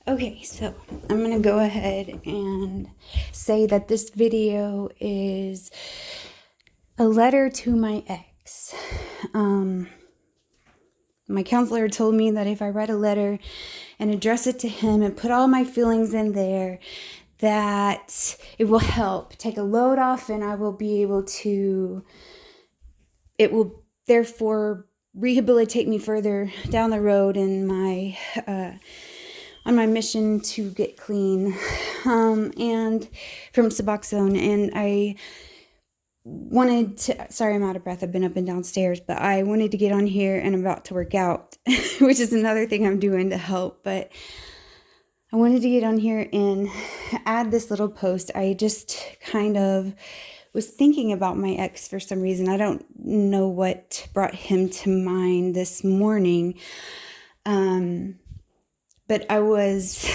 Okay, so I'm going to go ahead and say that this video is a letter to my ex. My counselor told me that if I write a letter and address it to him and put all my feelings in there, that it will help take a load off, and I will be able to, it will therefore rehabilitate me further down the road in my on my mission to get clean, and from Suboxone. And I wanted to, sorry, I'm out of breath. I've been up and downstairs, but I wanted to get on here, and I'm about to work out, which is another thing I'm doing to help. But I wanted to get on here and add this little post. I just kind of was thinking about my ex for some reason. I don't know what brought him to mind this morning. But I was,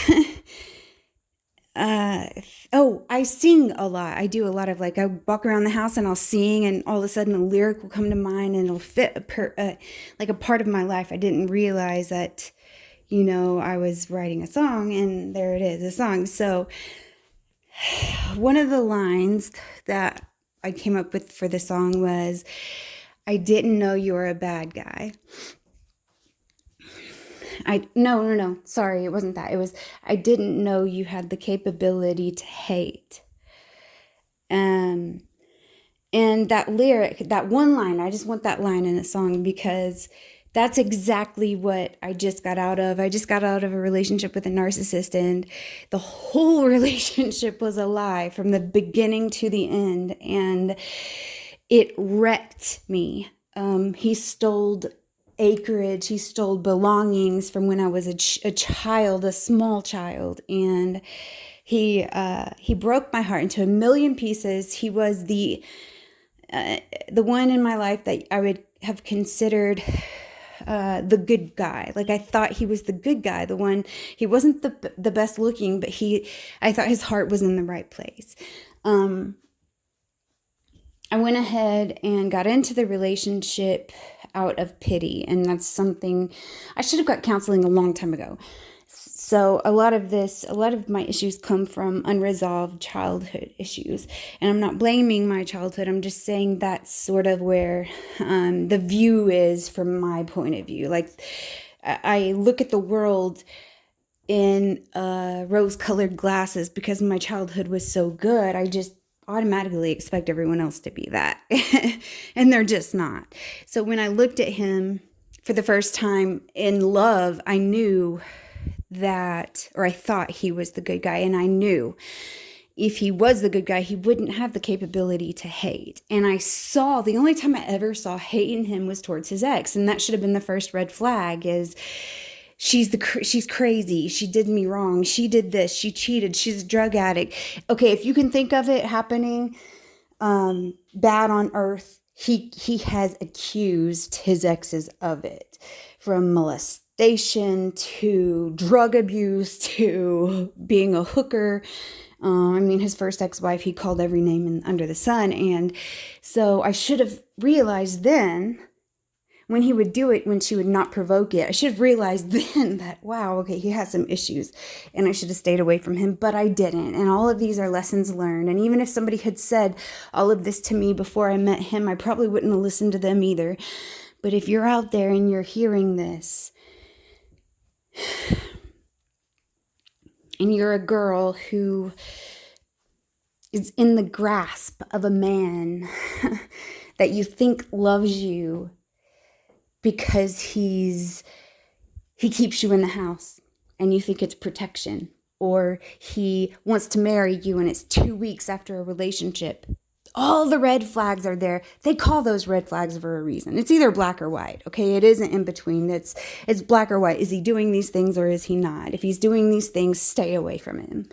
I sing a lot. I do a lot of, I walk around the house and I'll sing, and all of a sudden a lyric will come to mind and it'll fit like a part of my life. I didn't realize that, I was writing a song, and there it is, a song. So one of the lines that I came up with for the song was, "I didn't know you were a bad guy." No, sorry, it wasn't that. It was, "I didn't know you had the capability to hate." And that lyric, that one line, I just want that line in a song, because that's exactly what I just got out of. I just got out of a relationship with a narcissist, and the whole relationship was a lie from the beginning to the end, and it wrecked me. He stole acreage, he stole belongings from when I was a child, a small child, and he broke my heart into a million pieces. He was the one in my life that I would have considered the good guy. Like, I thought he was the good guy, the one. He wasn't the best looking, but I thought his heart was in the right place. I went ahead and got into the relationship out of pity, and that's something I should have got counseling a long time ago. So a lot of my issues come from unresolved childhood issues, and I'm not blaming my childhood. I'm just saying that's sort of where the view is from my point of view. Like, I look at the world in rose-colored glasses because my childhood was so good. I just automatically expect everyone else to be that. And they're just not. So when I looked at him for the first time in love, I knew that, or I thought he was the good guy. And I knew if he was the good guy, he wouldn't have the capability to hate. And the only time I ever saw hate in him was towards his ex. And that should have been the first red flag, is she's crazy. She did me wrong. She did this. She cheated. She's a drug addict. Okay, if you can think of it happening bad on earth, he has accused his exes of it, from molestation to drug abuse to being a hooker. His first ex-wife, he called every name under the sun. And so I should have realized then, when he would do it, when she would not provoke it, I should have realized then that, wow, okay, he has some issues, and I should have stayed away from him, but I didn't. And all of these are lessons learned. And even if somebody had said all of this to me before I met him, I probably wouldn't have listened to them either. But if you're out there and you're hearing this, and you're a girl who is in the grasp of a man that you think loves you, because he keeps you in the house and you think it's protection, or he wants to marry you and it's 2 weeks after a relationship, all the red flags are there. They call those red flags for a reason. It's either black or white, okay? It isn't in between. It's black or white. Is he doing these things or is he not? If he's doing these things, stay away from him.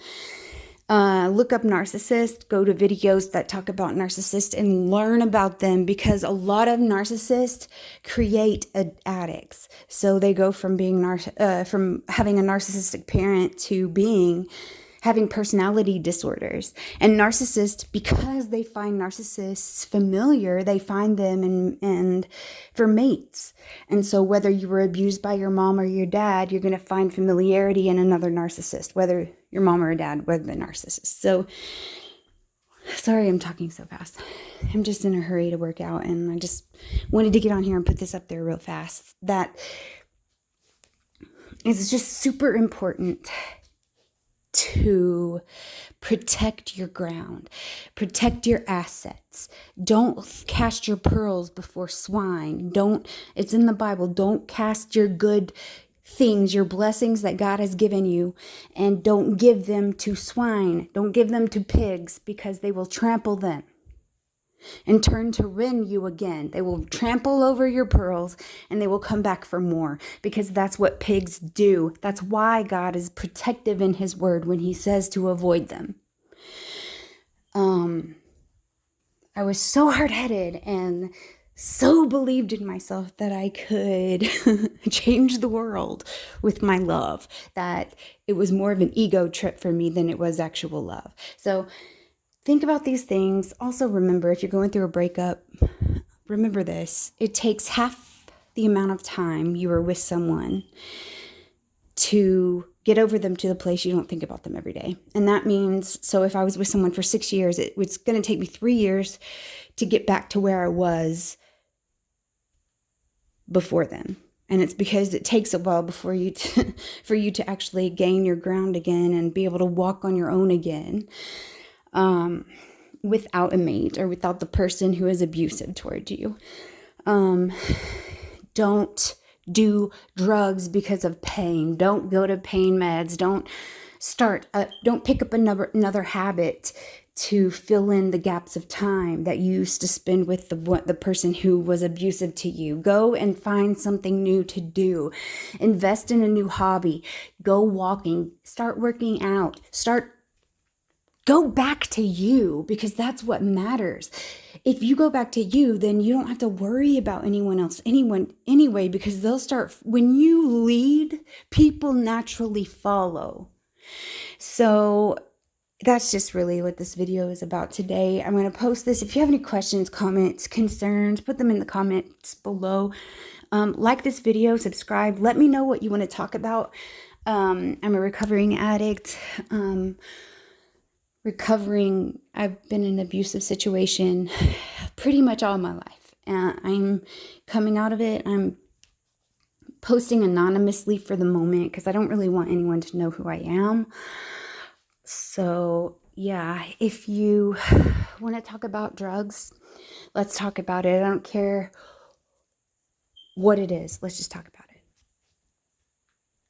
Look up narcissist, go to videos that talk about narcissists and learn about them, because a lot of narcissists create addicts. So they go from being from having a narcissistic parent to having personality disorders. And narcissists, because they find narcissists familiar, they find them and for mates. And so whether you were abused by your mom or your dad, you're going to find familiarity in another narcissist, whether your mom or dad was the narcissist. So sorry I'm talking so fast. I'm just in a hurry to work out, and I just wanted to get on here and put this up there real fast. That it's just super important to protect your ground, protect your assets. Don't cast your pearls before swine. It's in the Bible. Don't cast your good things, your blessings that God has given you, and don't give them to swine. Don't give them to pigs, because they will trample them and turn to rend you again. They will trample over your pearls, and they will come back for more, because that's what pigs do. That's why God is protective in his word when he says to avoid them. I was so hard-headed and so believed in myself that I could change the world with my love, that it was more of an ego trip for me than it was actual love. So think about these things. Also remember, if you're going through a breakup, remember this. It takes half the amount of time you were with someone to get over them to the place you don't think about them every day. And that means, so if I was with someone for 6 years, it was going to take me 3 years to get back to where I was before then. And it's because it takes a while before for you to actually gain your ground again and be able to walk on your own again. Without a mate or without the person who is abusive toward you. Don't do drugs because of pain. Don't go to pain meds. Don't pick up another habit to fill in the gaps of time that you used to spend with the person who was abusive to you. Go and find something new to do. Invest in a new hobby. Go walking. Start working out. Go back to you, because that's what matters. If you go back to you, then you don't have to worry about anyone anyway, because when you lead, people naturally follow. So that's just really what this video is about today. I'm going to post this. If you have any questions, comments, concerns, put them in the comments below. Like this video, subscribe. Let me know what you want to talk about. I'm a recovering addict. I've been in an abusive situation pretty much all my life. I'm coming out of it. I'm posting anonymously for the moment because I don't really want anyone to know who I am. So yeah, if you want to talk about drugs, let's talk about it. I don't care what it is. Let's just talk about it.